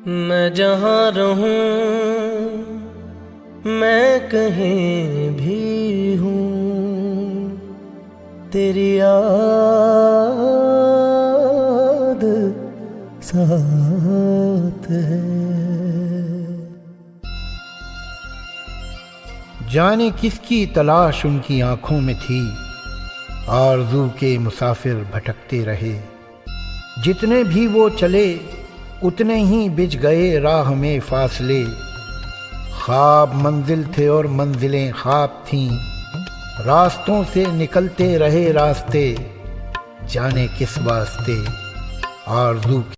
मैं जहाँ रहूं, मैं कहीं भी हूँ, तेरी याद साथ है। जाने किसकी तलाश उनकी आंखों में थी, आरज़ू के मुसाफिर भटकते रहे। जितने भी वो चले उतने ही बिछ गए राह में फासले। ख्वाब मंजिल थे और मंजिलें ख्वाब थीं, रास्तों से निकलते रहे रास्ते, जाने किस वास्ते आरज़ू